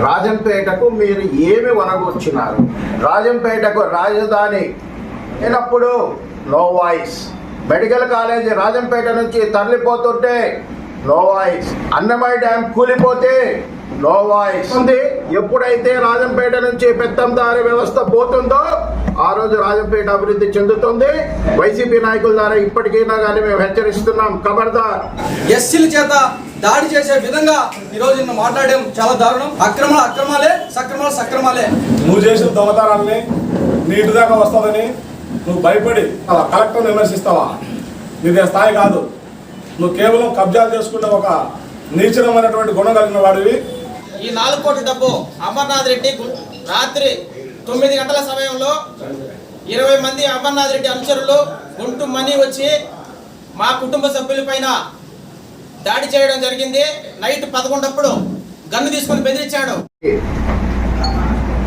రాజంపేటకు మీరు ఏమి వనగొచ్చినారు? రాజంపేటకు రాజధాని అయినప్పుడు no voice. Medical college Rajampet నుంచి తరలిపోతుంటే నో వాయిస్. అన్నమయ్య డ్యామ్ కూలిపోతే నో వాయిస్ ఉంది. ఎప్పుడైతే రాజంపేట నుంచి పెత్తందారి వ్యవస్థ పోతుందో ఆ రోజు రాజంపేట అభివృద్ధి చెందుతుంది. వైసీపీ నాయకుల ద్వారా ఇప్పటికైనా కానీ మేము హెచ్చరిస్తున్నాం, ఖబర్దార్. ఎస్సీల చేత దాడి చేసే విధంగా ఈ రోజు నిన్న మాట్లాడడం చాలా దారుణం. అక్రమాలే, సక్రమాలే. నువ్వు చేసిన దొంగతనాన్ని నీ ఇంటి దాకా వస్తుందని నువ్వు భయపడి కలెక్టర్ విమర్శిస్తావా? నీదే స్థాయి కాదు. నువ్వు కేవలం కబ్జాలు చేసుకునే ఒక నీచమైనటువంటి గుణం కలిగిన వాడివి. ఈ 4 కోట్ల డబ్బు అమర్నాథ్ రెడ్డి రాత్రి 9 గంటల సమయంలో 20 మంది అమర్నాథ్ రెడ్డి అనుచరులు గుంటు మనీ వచ్చి మా కుటుంబ సభ్యులపైన దాడి చేయడం జరిగింది. నైట్ 11 గన్ను తీసుకొని బెదిరించాడు.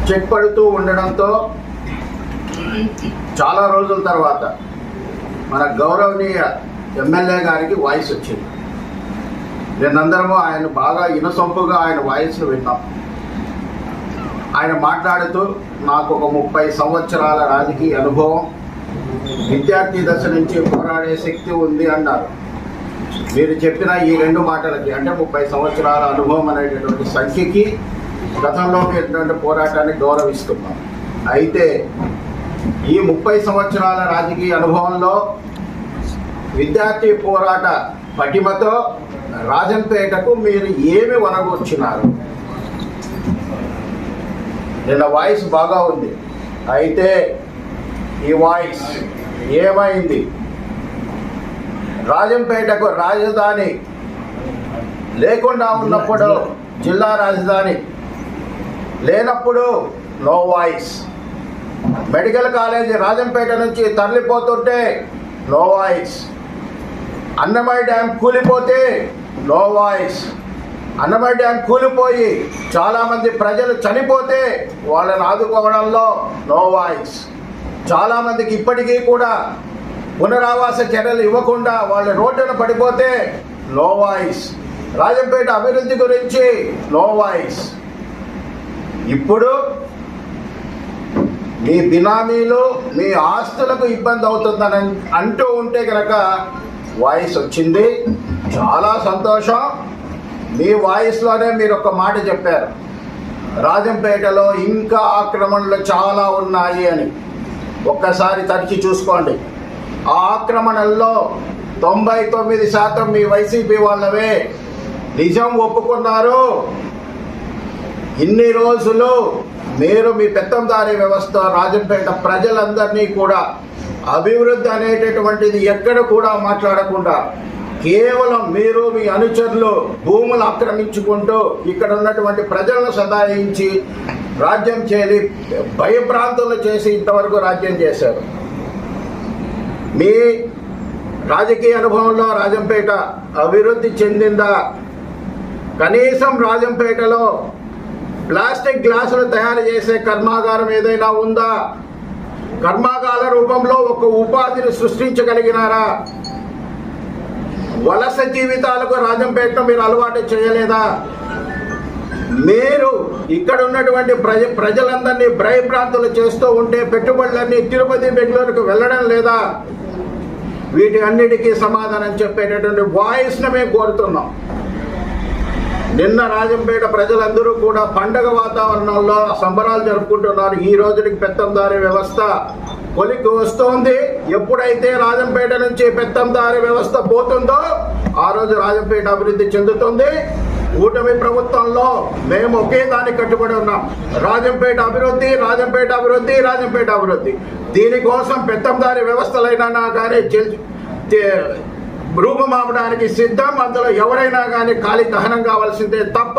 చెక్ పడుతూ ఉండడంతో చాలా రోజుల తర్వాత మన గౌరవనీయ ఎమ్మెల్యే గారికి వాయిస్ వచ్చింది. నిన్నందరము ఆయన బాగా ఇనసొంపుగా ఆయన వాయిస్ను విన్నాం. ఆయన మాట్లాడుతూ నాకు ఒక 30 సంవత్సరాల రాజకీయ అనుభవం, విద్యార్థి దశ నుంచి పోరాడే శక్తి ఉంది అన్నారు. మీరు చెప్పిన ఈ 2 మాటలకి, అంటే 30 సంవత్సరాల అనుభవం అనేటటువంటి సంఖ్యకి గతంలో ఉన్నటువంటి పోరాటాన్ని గౌరవిస్తున్నాం. అయితే ఈ 30 సంవత్సరాల రాజకీయ అనుభవంలో విద్యార్థి పోరాట పటిమతో రాజంపేటకు మీరు ఏమి వనగొచ్చినారు? నిన్న వాయిస్ బాగా ఉంది. అయితే ఈ వాయిస్ ఏమైంది? రాజంపేటకు రాజధాని లేకుండా ఉన్నప్పుడు, జిల్లా రాజధాని లేనప్పుడు no voice. Medical college Rajampet నుంచి తరలిపోతుంటే నో వాయిస్. అన్నమయ్య డ్యామ్ కూలిపోతే నో వాయిస్. అన్నమయ్య డ్యామ్ కూలిపోయి చాలామంది ప్రజలు చనిపోతే వాళ్ళని ఆదుకోవడంలో నో వాయిస్. చాలామందికి ఇప్పటికీ కూడా పునరావాస చర్యలు ఇవ్వకుండా వాళ్ళు రోడ్డున పడిపోతే నో వాయిస్. రాజంపేట అభివృద్ధి గురించి నో వాయిస్. ఇప్పుడు మీ బినామీలు, మీ ఆస్తులకు ఇబ్బంది అవుతుందని అంటూ ఉంటే కనుక వాయిస్ వచ్చింది. చాలా సంతోషం. మీ వాయిస్లోనే మీరు ఒక మాట చెప్పారు, రాజంపేటలో ఇంకా ఆక్రమణలు చాలా ఉన్నాయి అని. ఒక్కసారి తడిచి చూసుకోండి. ఆ ఆక్రమణల్లో 99% మీ వైసీపీ వాళ్ళవే. నిజం ఒప్పుకున్నారు. ఇన్ని రోజులు మీరు మీ పెత్తందారి వ్యవస్థ రాజంపేట ప్రజలందరినీ కూడా అభివృద్ధి అనేటటువంటిది ఎక్కడ కూడా మాట్లాడకుండా కేవలం మీరు మీ అనుచరులు భూములు ఆక్రమించుకుంటూ ఇక్కడ ఉన్నటువంటి ప్రజలను సదాయించి రాజ్యం చేసి భయభ్రాంతులు చేసి ఇంతవరకు రాజ్యం చేశారు. మీ రాజకీయ అనుభవంలో రాజంపేట అభివృద్ధి చెందిందా? కనీసం రాజంపేటలో ప్లాస్టిక్ గ్లాసులు తయారు చేసే కర్మాగారం ఏదైనా ఉందా? కర్మాగార రూపంలో ఒక ఉపాధిని సృష్టించగలిగినారా? వలస జీవితాలకు రాజంపేటను మీరు అలవాటు చేయలేదా? మీరు ఇక్కడ ఉన్నటువంటి ప్రజలందరినీ భయభ్రాంతులు చేస్తూ ఉంటే పెట్టుబడులన్నీ తిరుపతి, బెంగళూరుకు వెళ్ళడం లేదా? వీటి అన్నిటికీ సమాధానం చెప్పేటటువంటి వాయిస్ను మేము కోరుతున్నాం. నిన్న రాజంపేట ప్రజలందరూ కూడా పండగ వాతావరణంలో సంబరాలు జరుపుకుంటున్నారు. ఈ రోజుకి పెత్తందారి వ్యవస్థ కొలికి వస్తోంది. ఎప్పుడైతే రాజంపేట నుంచి పెత్తందారి వ్యవస్థ పోతుందో ఆ రోజు రాజంపేట అభివృద్ధి చెందుతుంది. కూటమి ప్రభుత్వంలో మేము ఒకే దానికి కట్టుబడి ఉన్నాం, రాజంపేట అభివృద్ధి, రాజంపేట అభివృద్ధి, రాజంపేట అభివృద్ధి. దీనికోసం పెత్తందారి వ్యవస్థలైనా కానీ రూపమాపడానికి సిద్ధం. అందులో ఎవరైనా కానీ ఖాళీ దహనం కావాల్సిందే తప్ప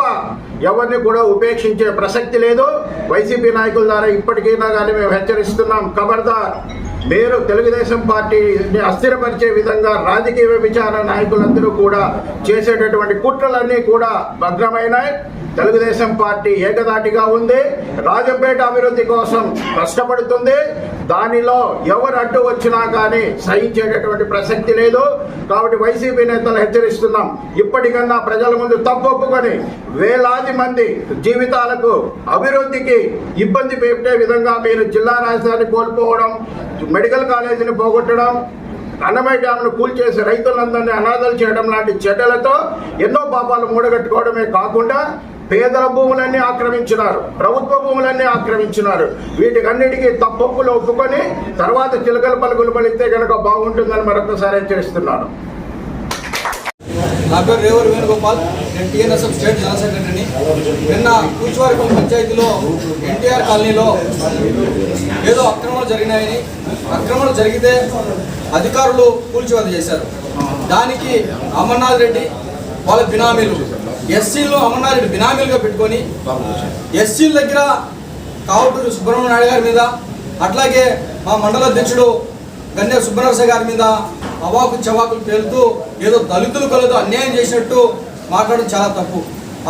ఎవరిని కూడా ఉపేక్షించే ప్రసక్తి లేదు. వైసీపీ నాయకుల ద్వారా ఇప్పటికైనా కానీ మేము హెచ్చరిస్తున్నాం, ఖబర్దార్. మీరు తెలుగుదేశం పార్టీని అస్థిరపరిచే విధంగా రాజకీయ విచారణ నాయకులందరూ కూడా చేసేటటువంటి కుట్రలన్నీ కూడా భగ్నమైనాయి. తెలుగుదేశం పార్టీ ఏకదాటిగా ఉంది. రాజంపేట అభివృద్ధి కోసం కష్టపడుతుంది. దానిలో ఎవరు అడ్డు వచ్చినా కానీ సహించేటటువంటి ప్రసక్తి లేదు. కాబట్టి వైసీపీ నేతలు హెచ్చరిస్తున్నాం, ఇప్పటికన్నా ప్రజల ముందు తప్పొప్పుకొని వేలాది మంది జీవితాలకు అభివృద్ధికి ఇబ్బంది పెట్టే విధంగా మీరు జిల్లా రాజధాని కోల్పోవడం, మెడికల్ కాలేజీని పోగొట్టడం, అన్నమయ్య డ్యామ్ను కూల్చేసి రైతులందరినీ అనాథలు చేయడం లాంటి చర్యలతో ఎన్నో పాపాలు మూడగట్టుకోవడమే కాకుండా పేదల భూములన్నీ ఆక్రమించినారు, ప్రభుత్వ భూములన్నీ ఆక్రమించినారు. వీటికన్నిటికీ తప్పొప్పులు ఒప్పుకొని తర్వాత చిలకల పలుకులు పలితే కనుక బాగుంటుందని మరొకసారి హెచ్చరిస్తున్నాను. నా పేరు రేవూరు వేణుగోపాల్, నేను టీఎన్ఎస్ఎఫ్ స్టేట్ జనరల్ సెక్రటరీని. నిన్న కూచువారిపల్లి పంచాయతీలో ఎన్టీఆర్ కాలనీలో ఏదో అక్రమాలు జరిగినాయని, అక్రమాలు జరిగితే అధికారులు కూల్చివేత చేశారు. దానికి అమర్నాథ్ రెడ్డి వాళ్ళ బినామీలు ఎస్సీలు అమర్నాథ్ రెడ్డి బినామీలుగా పెట్టుకొని ఎస్సీల దగ్గర కావటూరు సుబ్రహ్మణ్య నాయుడు గారి మీద, అట్లాగే మా మండల అధ్యక్షుడు గన్నే సుబ్బనరసయ్య గారి మీద అవాకు చవాకులు పేలుతూ ఏదో దళితులు కలదు అన్యాయం చేసినట్టు మాట్లాడడం చాలా తప్పు.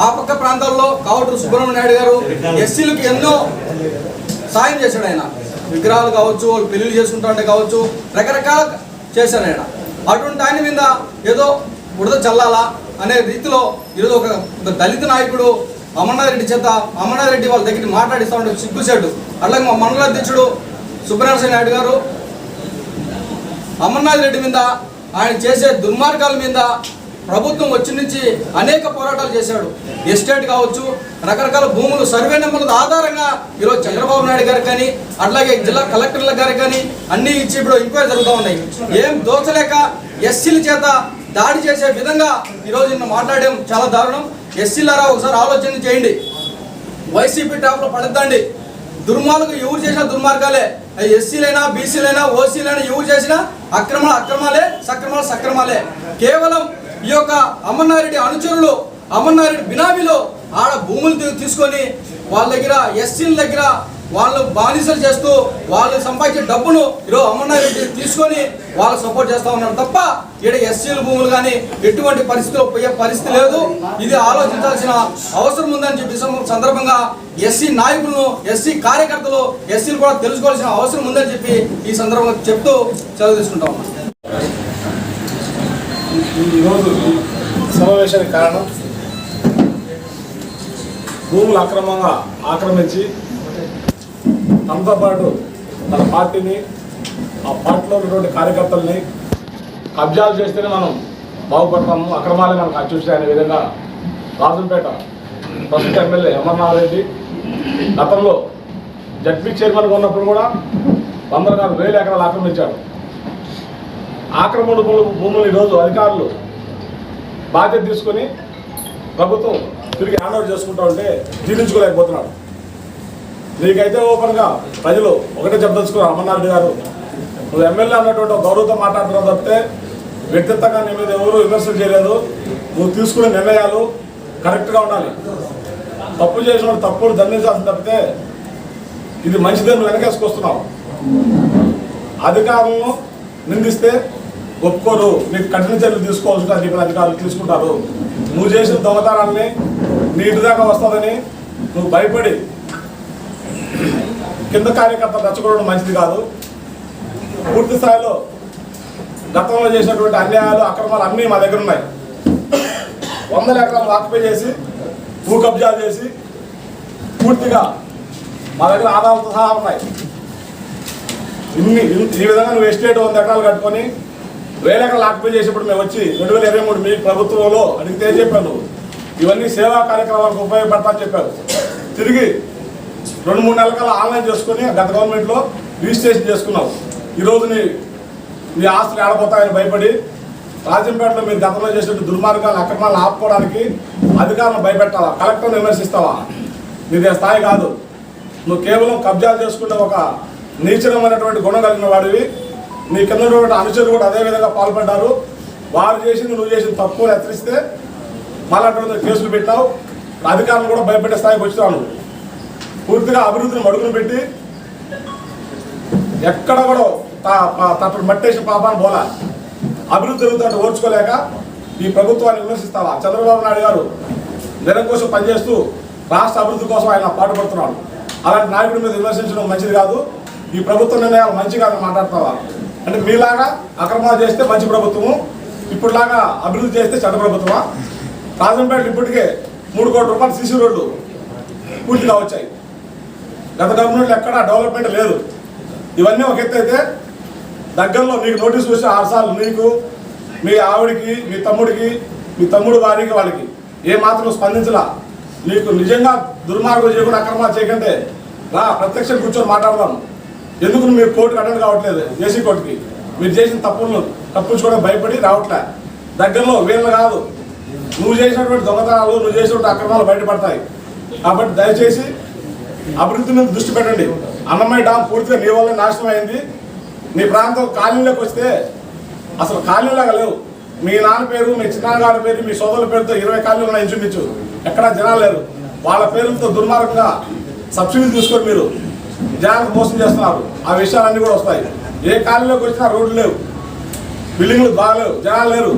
ఆ పక్క ప్రాంతాల్లో కావటూరు సుబ్రహ్మణ్య నాయుడు గారు ఎస్సీలకు ఎన్నో సాయం చేశాడు. ఆయన విగ్రహాలు కావచ్చు, వాళ్ళు పెళ్లిళ్ళు చేసుకుంటా కావచ్చు, రకరకాల చేశారు ఆయన. అటువంటి ఆయన మీద ఏదో బురద చల్లాలా అనే రీతిలో ఈరోజు ఒక దళిత నాయకుడు అమర్నాథ్ రెడ్డి చేత అమర్నాథ్ రెడ్డి వాళ్ళ దగ్గర మాట్లాడిస్తూ ఉంటే సిగ్గుసేటు. అట్లాగే మా మండల అధ్యక్షుడు సుబ్బనరసయ్య నాయుడు గారు అమర్నాథ్ రెడ్డి మీద, ఆయన చేసే దుర్మార్గాల మీద ప్రభుత్వం వచ్చి నుంచి అనేక పోరాటాలు చేశాడు. ఎస్టేట్ కావచ్చు, రకరకాల భూములు సర్వే నెంబర్ల ఆధారంగా ఈరోజు చంద్రబాబు నాయుడు గారికి కానీ, అట్లాగే జిల్లా కలెక్టర్ల గారికి కానీ అన్ని ఇచ్చి ఇప్పుడు ఎంక్వైరీ జరుగుతూ ఉన్నాయి. ఏం దోచలేక ఎస్సీల చేత దాడి చేసే విధంగా ఈరోజు నిన్న మాట్లాడడం చాలా దారుణం. ఎస్సీలారా ఒకసారి ఆలోచన చేయండి. వైసీపీ టాప్లో పడద్దండి. దుర్మార్గం ఎవరు చేసినా దుర్మార్గాలే. అది ఎస్సీలైనా, బీసీలైనా, ఓసీలైనా ఎవరు చేసినా అక్రమాలే, సక్రమాలే. కేవలం ఈ యొక్క అమర్నాథ్ రెడ్డి అనుచరులు, అమర్నాథ్ రెడ్డి బినామీలో ఆడ భూములు తీసుకొని వాళ్ళ దగ్గర ఎస్సీల దగ్గర వాళ్ళు బానిసలు చేస్తూ వాళ్ళు సంపాదించే డబ్బును ఈరోజు అమర్నాథ్ రెడ్డి తీసుకొని వాళ్ళు సపోర్ట్ చేస్తూ ఉన్నారు తప్ప ఇక్కడ ఎస్సీల భూములు కానీ ఎటువంటి పరిస్థితిలో పోయే పరిస్థితి లేదు. ఇది ఆలోచించాల్సిన అవసరం ఉందని చెప్పి సందర్భంగా ఎస్సీ నాయకులను, ఎస్సీ కార్యకర్తలు, ఎస్సీలు కూడా తెలుసుకోవాల్సిన అవసరం ఉందని చెప్పి ఈ సందర్భంగా చెప్తూ సెలవు తీసుకుంటా ఉన్నాం. ఈరోజు సమావేశానికి కారణం భూములు అక్రమంగా ఆక్రమించి తనతో పాటు తన పార్టీని, ఆ పార్టీలో ఉన్నటువంటి కార్యకర్తల్ని కబ్జాలు చేస్తేనే మనం బాగుపడతాము, అక్రమాలే మనకు అచ్చుస్తాయి అనే విధంగా రాజంపేట ప్రస్తుత ఎమ్మెల్యే అమర్నాథ్ రెడ్డి గతంలో జడ్పీ చైర్మన్గా ఉన్నప్పుడు కూడా 100,000 ఎకరాలు ఆక్రమించాడు. ఆక్రమణ భూములు ఈరోజు అధికారులు బాధ్యత తీసుకొని ప్రభుత్వం తిరిగి హ్యాండ్ ఓవర్ చేసుకుంటా ఉంటే జీర్ణించుకోలేకపోతున్నాడు. నీకైతే ఓపెన్గా ప్రజలు ఒకటే చెప్పదలుచుకున్నారు, అమర్నాథ్ రెడ్డి గారు నువ్వు ఎమ్మెల్యే అన్నటువంటి గౌరవంతో మాట్లాడుతున్నావు తప్పితే వ్యక్తిగతంగా నీ మీద ఎవరు విమర్శలు చేయలేదు. నువ్వు తీసుకునే నిర్ణయాలు కరెక్ట్గా ఉండాలి. తప్పు చేసిన తప్పులు దండించాల్సి తప్పితే ఇది మంచిదని నువ్వు వెనకేసుకొస్తున్నావు. అధికారులను నిందిస్తే ఒప్పుకోరు, నీకు కఠిన చర్యలు తీసుకోవాల్సిన చెప్పిన అధికారులు తీసుకుంటారు. నువ్వు చేసిన దొంగతనాన్ని నీ ఇంటి దాకా వస్తుందని నువ్వు భయపడి కింద కార్యకర్తలు రెచ్చగొట్టడం మంచిది కాదు. పూర్తి స్థాయిలో గతంలో చేసినటువంటి అన్యాయాలు, అక్రమాలు అన్నీ మా దగ్గర ఉన్నాయి. 100 ఎకరాలు ఆక్యుపై చేసి భూ కబ్జాలు చేసి పూర్తిగా మా దగ్గర ఆధారాలతో సహా ఉన్నాయి. ఈ విధంగా నువ్వు ఎస్టేట్ 100 ఎకరాలు కట్టుకొని 1000 ఎకరాలు ఆక్యుపై చేసేప్పుడు మేము వచ్చి 2023 మీ ప్రభుత్వంలో అడిగితే ఏం చెప్పాను, ఇవన్నీ సేవా కార్యక్రమాలకు ఉపయోగపడతామని చెప్పారు. తిరిగి 2-3 నెలల కాలం ఆన్లైన్ చేసుకొని గత గవర్నమెంట్లో రిజిస్ట్రేషన్ చేసుకున్నావు. ఈరోజు నీ ఆస్తులు ఆడబోతాయని భయపడి రాజంపేటలో మీరు గతంలో చేసినట్టు దుర్మార్గాలు, అక్రమాలను ఆపుకోవడానికి అధికారులను భయపెట్టాలా, కలెక్టర్ను విమర్శిస్తావా? నీదే స్థాయి కాదు. నువ్వు కేవలం కబ్జాలు చేసుకుంటే ఒక నీచమైనటువంటి గుణం కలిగిన వాడివి. నీ కింద ఉన్నటువంటి అనుచరులు కూడా అదేవిధంగా పాల్పడ్డారు. వారు చేసింది నువ్వు చేసిన తప్పులు హెచ్చరిస్తే మళ్ళీ కేసులు పెట్టావు. అధికారులు కూడా భయపెట్టే స్థాయికి వచ్చావు. పూర్తిగా అభివృద్ధిని మడుగును పెట్టి ఎక్కడ కూడా తప్పుడు మట్టేసిన పాపాన్ని పోలా. అభివృద్ధి జరుగుతుంటే ఓర్చుకోలేక ఈ ప్రభుత్వాన్ని విమర్శిస్తావా? చంద్రబాబు నాయుడు గారు నిరంకుశం పనిచేస్తూ రాష్ట్ర అభివృద్ధి కోసం ఆయన పాటుపడుతున్నాడు. అలాంటి నాయకుడి మీద విమర్శించడం మంచిది కాదు. ఈ ప్రభుత్వ నిర్ణయాలు మంచిగా మాట్లాడతావా అంటే మీలాగా అక్రమాలు చేస్తే మంచి ప్రభుత్వము, ఇప్పుడులాగా అభివృద్ధి చేస్తే చెడ్డ ప్రభుత్వమా? రాజంపేటలో ఇప్పటికే 3 కోట్ల రూపాయలు సీసీ రోడ్లు పూర్తిగా వచ్చాయి. గత గవర్నమెంట్లో ఎక్కడా డెవలప్మెంట్ లేదు. ఇవన్నీ ఒక ఎత్తు అయితే దగ్గరలో నీకు నోటీసు వచ్చి 6 సార్లు నీకు, మీ ఆవిడికి, మీ తమ్ముడికి, మీ తమ్ముడు వారికి, వాళ్ళకి ఏ మాత్రం స్పందించలా. నీకు నిజంగా దుర్మార్గం చేయకుండా అక్రమాలు చేయకంటే రా ప్రత్యక్షం కూర్చొని మాట్లాడదాం. ఎందుకు మీరు కోర్టుకు అటెండ్ కావట్లేదు? ఏసీ కోర్టుకి మీరు చేసిన తప్పులను తప్పించుకోవడం భయపడి రావట్లే. దగ్గరలో వీళ్ళు కాదు, నువ్వు చేసినటువంటి దొంగతనాలు, నువ్వు చేసినటువంటి అక్రమాలు బయటపడతాయి. కాబట్టి దయచేసి అభివృద్ధి మీద దృష్టి పెట్టండి. అన్నమయ్య డామ్ పూర్తిగా నీ వల్ల నాశనం అయింది. నీ ప్రాంతం కాలనీలోకి వస్తే అసలు కాలనీలాగా లేవు. మీ నాన్న పేరు, మీ చిన్నాన్నగారి పేరు, మీ సోదరుల పేరుతో 20 కాలనీలు ఉన్నాయి ఇంచుమించు. ఎక్కడా జనాలు లేరు. వాళ్ళ పేరులతో దుర్మార్గంగా సబ్సిడీలు తీసుకొని మీరు జనాలకు మోసం చేస్తున్నారు. ఆ విషయాలన్నీ కూడా వస్తాయి. ఏ కాలనీలోకి వచ్చినా రోడ్లు లేవు, బిల్డింగ్లు బాగలేవు, జనాలు లేరు.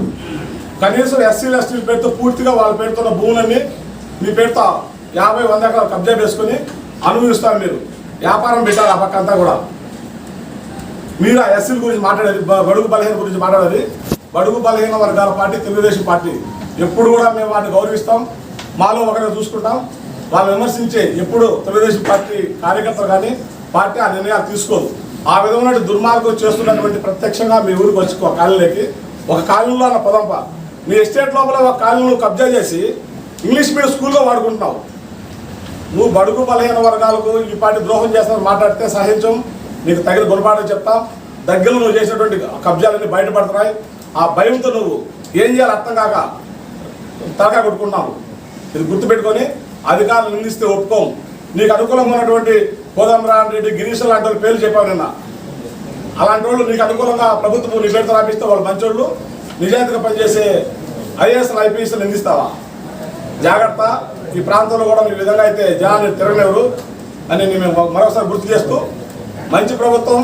కనీసం ఎస్సీలు ఎస్టీల పేరుతో పూర్తిగా వాళ్ళ పేరుతో ఉన్న భూములన్నీ మీ పేరుతో 50-100 ఎకరాలు కబ్జా చేసుకుని అనుభవిస్తారు. మీరు వ్యాపారం పెట్టారు. ఆ పక్క అంతా కూడా మీరు ఆ ఎస్సీల గురించి మాట్లాడేది, బడుగు బలహీన గురించి మాట్లాడేది. బడుగు బలహీన వర్గాల పార్టీ తెలుగుదేశం పార్టీ. ఎప్పుడు కూడా మేము వాటిని గౌరవిస్తాం, మాలో ఒకరిని చూసుకుంటాం. వాళ్ళు విమర్శించే ఎప్పుడు తెలుగుదేశం పార్టీ కార్యకర్తలు కానీ పార్టీ ఆ నిర్ణయాలు తీసుకోదు. ఆ విధమైన దుర్మార్గం చేస్తున్నటువంటి ప్రత్యక్షంగా మీ ఊరికి వచ్చి ఒక కాలనీలోకి, ఒక కాలనీలో అన్న పొదంప మీ ఎస్టేట్ లోపల ఒక కాలనీలో కబ్జా చేసి ఇంగ్లీష్ మీడియం స్కూల్లో వాడుకుంటున్నావు. నువ్వు బడుగు బలహీన వర్గాలకు ఈ పార్టీ ద్రోహం చేస్తానని మాట్లాడితే సహించం, నీకు తగిన గుణపాఠం చెప్తాం. దగ్గరలో నువ్వు చేసినటువంటి కబ్జాలన్నీ బయటపడుతున్నాయి. ఆ భయంతో నువ్వు ఏం చేయాలి అర్థం కాక తలకా కొట్టుకుంటున్నావు. ఇది గుర్తుపెట్టుకొని అధికారులు నిందిస్తే ఒప్పుకోం. నీకు అనుకూలంగా ఉన్నటువంటి కోదండరామ్ రెడ్డి, గిరీష్ లాంటి వాళ్ళ పేర్లు చెప్పావు నిన్న. అలాంటి వాళ్ళు నీకు అనుకూలంగా ప్రభుత్వం నీ పేరుతో రాపిస్తే వాళ్ళు మంచోళ్ళు, నిజాయితీగా పనిచేసే ఐఏఎస్లు ఐపీఎస్లు నిందిస్తావా? జాగ్రత్త. ఈ ప్రాంతంలో కూడా ఈ విధంగా అయితే జనాన్ని తిరగలేరు అని మేము మరొకసారి గుర్తు చేస్తూ, మంచి ప్రభుత్వం,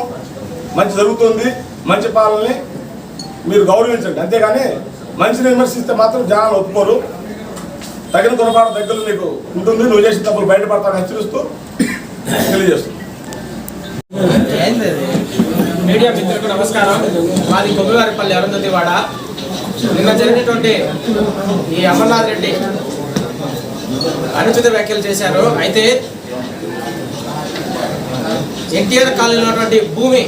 మంచి జరుగుతుంది, మంచి పాలనని మీరు గౌరవించండి. అంతేగాని మంచిని విమర్శిస్తే మాత్రం జనాలు ఒప్పుకోరు. తగిన గుణపాఠం దగ్గర నీకు ఉంటుంది. నువ్వు చేసిన తప్పులు బయటపడతానని హెచ్చరిస్తూ తెలియజేస్తుంది. మీడియా మిత్రులకు నమస్కారం. మాది కొబ్బరివారిపల్లి అరుంధతివాడ. నిన్న జరిగినటువంటి ఈ అమర్నాథ్ రెడ్డి అనుచిత వ్యాఖ్యలు చేశారు. అయితే ఎన్టీఆర్ కాలనీలో ఉన్నటువంటి భూమి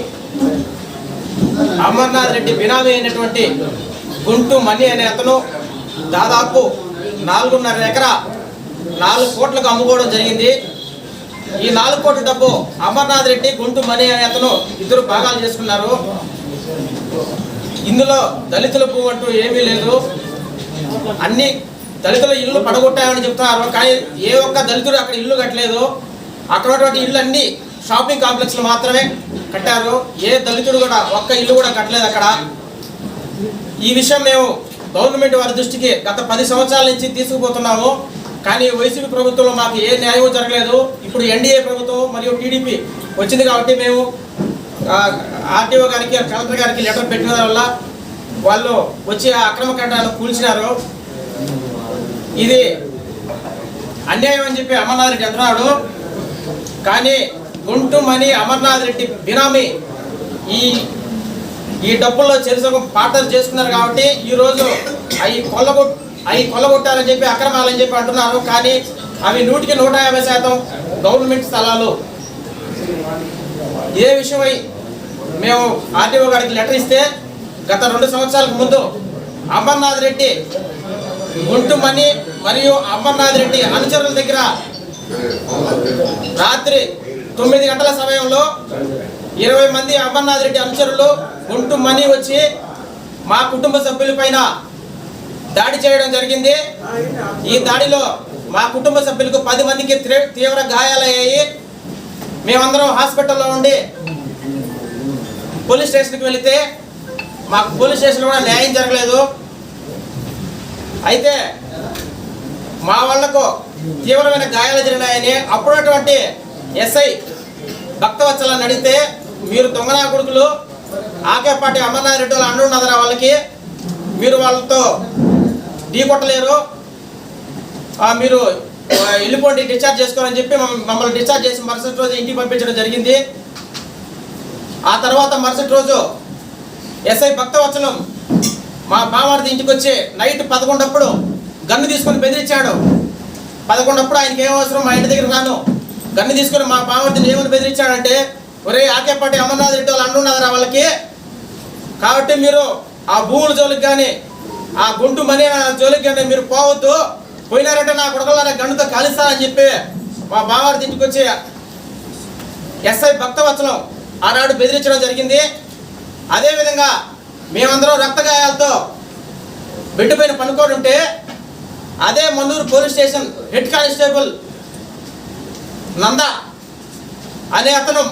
అమర్నాథ్ రెడ్డి బినామీ అయినటువంటి గుంటు మణి అనే అతను దాదాపు 4.5 ఎకరా 4 కోట్లకు అమ్ముకోవడం జరిగింది. ఈ 4 కోట్ల డబ్బు అమర్నాథ్ రెడ్డి, గుంటు మణి అనే అతను ఇద్దరు భాగాలు చేసుకున్నారు. ఇందులో దళితుల భూ అంటూ ఏమీ లేదు. అన్ని దళితుల ఇల్లు పడగొట్టాయని చెప్తున్నారు. కానీ ఏ ఒక్క దళితుడు అక్కడ ఇల్లు కట్టలేదు. అక్కడ ఉన్నటువంటి ఇల్లు అన్ని షాపింగ్ కాంప్లెక్స్లు మాత్రమే కట్టారు. ఏ దళితుడు కూడా ఒక్క ఇల్లు కూడా కట్టలేదు అక్కడ. ఈ విషయం మేము గవర్నమెంట్ వారి దృష్టికి గత 10 సంవత్సరాల నుంచి తీసుకుపోతున్నాము. కానీ వైసీపీ ప్రభుత్వంలో మాకు ఏ న్యాయం జరగలేదు. ఇప్పుడు ఎన్డీఏ ప్రభుత్వం మరియు టీడీపీ వచ్చింది కాబట్టి మేము ఆర్టీఓ గారికి, కలెక్టర్ గారికి లెటర్ పెట్టిన వల్ల వాళ్ళు వచ్చి ఆ అక్రమ కట్టడాలను కూల్చినారు. ఇది అన్యాయం అని చెప్పి అమర్నాథ్ రెడ్డి అంటున్నాడు. కానీ గుంటు మణి అమర్నాథ్ రెడ్డి బినామీ ఈ డబ్బుల్లో చెరుసగం పార్ట్నర్ చేసుకున్నారు కాబట్టి ఈరోజు అవి కొల్లగొట్టారని చెప్పి, అక్రమాలని చెప్పి అంటున్నారు. కానీ అవి 100కి 150% గవర్నమెంట్ స్థలాలు. ఏ విషయమై మేము ఆర్టీఓ గారికి లెటర్ ఇస్తే గత 2 సంవత్సరాలకు ముందు అమర్నాథ్ రెడ్డి, గుంటు మణి మరియు అమర్నాథ్ రెడ్డి అనుచరుల దగ్గర రాత్రి 9 గంటల సమయంలో 20 మంది అమర్నాథ్ రెడ్డి అనుచరులు గుంటు మణి వచ్చి మా కుటుంబ సభ్యుల పైన దాడి చేయడం జరిగింది. ఈ దాడిలో మా కుటుంబ సభ్యులకు 10 మందికి తీవ్ర గాయాలయ్యాయి. మేమందరం హాస్పిటల్లో ఉండి పోలీస్ స్టేషన్కి వెళితే మాకు పోలీస్ స్టేషన్లో కూడా న్యాయం జరగలేదు. అయితే మా వాళ్లకు తీవ్రమైన గాయాలు జరిగినాయని అప్పుడటువంటి ఎస్ఐ భక్తవత్సలని అడిగితే, మీరు దొంగనా కొడుకులు, ఆకేపాటి అమర్నాథ్ రెడ్డి వాళ్ళు అండున్నదరా వాళ్ళకి, మీరు వాళ్ళతో ఢీ కొట్టలేరు, మీరు వెళ్ళిపోండి, డిశ్చార్జ్ చేసుకోవాలని చెప్పి మమ్మల్ని డిశ్చార్జ్ చేసి మరుసటి రోజు ఇంటికి పంపించడం జరిగింది. ఆ తర్వాత మరుసటి రోజు ఎస్ఐ భక్తవత్సలం మా బావారిది ఇంటికి వచ్చి నైట్ 11 గన్ను తీసుకొని బెదిరించాడు. 11 ఆయనకి ఏం అవసరం, మా ఇంటి దగ్గర రాను, గన్ను తీసుకొని మా బావారిని ఏమని బెదిరించాడంటే, ఒరే ఆకేపాటి అమర్నాథ్ రెడ్డి వాళ్ళు అంటున్నారా వాళ్ళకి, కాబట్టి మీరు ఆ భూముల జోలికి కానీ ఆ గుంటు మనీ జోలికి కానీ మీరు పోవద్దు, పోయినారంటే నా కొడుకులారా గన్నుతో కాలిస్తారని చెప్పి మా బావారి ఇంటికి వచ్చి ఎస్ఐ భక్తవత్సలం ఆనాడు బెదిరించడం జరిగింది. అదేవిధంగా మేమందరం రక్తగాయాలతో బెడ్ పైన పనుకొని ఉంటే అదే Mannur police station head constable Nanda అనే అతను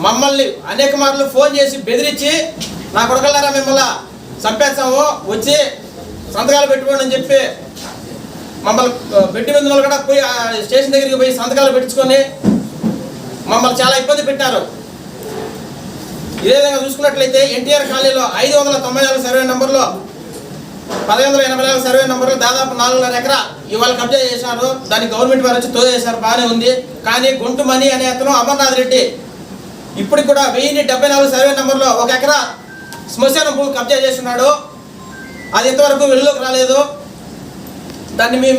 మమ్మల్ని అనేక మార్లు ఫోన్ చేసి బెదిరించి, నా కొడుకులారా మిమ్మల్ని చంపేస్తాము, వచ్చి సంతకాలు పెట్టుకోండి అని చెప్పి మమ్మల్ని బెడ్ మీద కూడా పోయి స్టేషన్ దగ్గరికి పోయి సంతకాలు పెట్టించుకొని మమ్మల్ని చాలా ఇబ్బంది పెట్టారు. ఇదే విధంగా చూసుకున్నట్లయితే ఎన్టీఆర్ కాలనీలో 594 సర్వే నెంబర్లో 1584 సర్వే నెంబర్లో దాదాపు 4.5 ఎకరా ఇవాళ కబ్జా చేశారు. దాన్ని గవర్నమెంట్ వారు వచ్చి తోచేశారు, బాగానే ఉంది. కానీ గుంటు మనీ అనే అతను అమర్నాథ్ రెడ్డి ఇప్పటికి కూడా 1074 సర్వే నెంబర్లో 1 ఎకరా శ్మశానం భూమి కబ్జా చేస్తున్నాడు. అది ఇంతవరకు వెలుగులోకి రాలేదు. దాన్ని మీ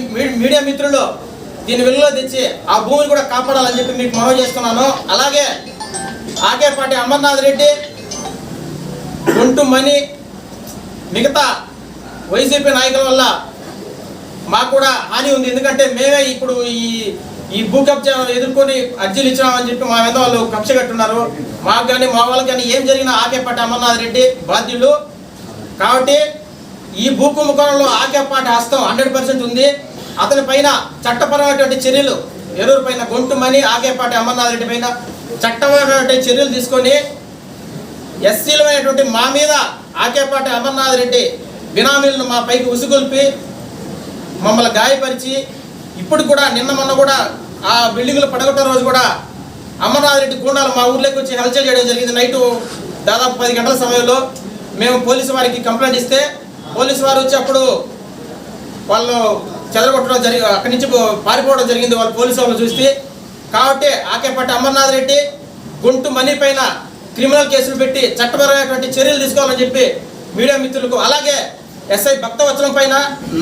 మీడియా మిత్రులు దీన్ని వెలుగులో తెచ్చి ఆ భూమిని కూడా కాపాడాలని చెప్పి మీకు మనవి చేస్తున్నాను. అలాగే ఆకేపాటి అమర్నాథ్ రెడ్డి, గుంటు మనీ, మిగతా వైసీపీ నాయకుల వల్ల మాకు కూడా హాని ఉంది. ఎందుకంటే మేమే ఇప్పుడు ఈ భూ కబ్జా ఎదుర్కొని అర్జీలు ఇచ్చినామని చెప్పి మా మీద వాళ్ళు కక్ష కట్టున్నారు. మాకు కానీ మా వాళ్ళకి కానీ ఏం జరిగినా ఆకేపాటి అమర్నాథ్ రెడ్డి బాధ్యులు. కాబట్టి ఈ భూ కుంభకోణంలో ఆకేపాటి హస్తం 100% ఉంది. అతని పైన చట్టపరమైనటువంటి చర్యలు, ఎరువుల పైన గుంటు మనీ, ఆకేపాటి అమర్నాథ్ రెడ్డి పైన చట్టపరమైనటువంటి చర్యలు తీసుకొని ఎస్సీలమైనటువంటి మా మీద ఆకేపాటి అమర్నాథ్ రెడ్డి బినామీలను మా పైకి ఉసుగొల్పి మమ్మల్ని గాయపరిచి, ఇప్పుడు కూడా నిన్న మొన్న కూడా ఆ బిల్డింగ్లు పడగొట్టిన రోజు కూడా అమర్నాథ్ రెడ్డి గూండాలు మా ఊర్లోకి వచ్చి హల్చల్ చేయడం జరిగింది. నైటు దాదాపు 10 గంటల సమయంలో మేము పోలీసు వారికి కంప్లైంట్ ఇస్తే పోలీసు వారు వచ్చి అప్పుడు వాళ్ళు చెదరగొట్టడం అక్కడి నుంచి పారిపోవడం జరిగింది వాళ్ళు పోలీసు వాళ్ళు చూస్తే. కాబట్టి ఆకేపాటి అమర్నాథ్ రెడ్డి, గుంటు మనీ పైన క్రిమినల్ కేసులు పెట్టి చట్టపరమైనటువంటి చర్యలు తీసుకోవాలని చెప్పి మీడియా మిత్రులకు, అలాగే ఎస్ఐ భక్తవత్సలం పైన,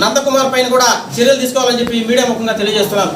నందకుమార్ పైన కూడా చర్యలు తీసుకోవాలని చెప్పి మీడియా ముఖంగా తెలియజేస్తున్నాను.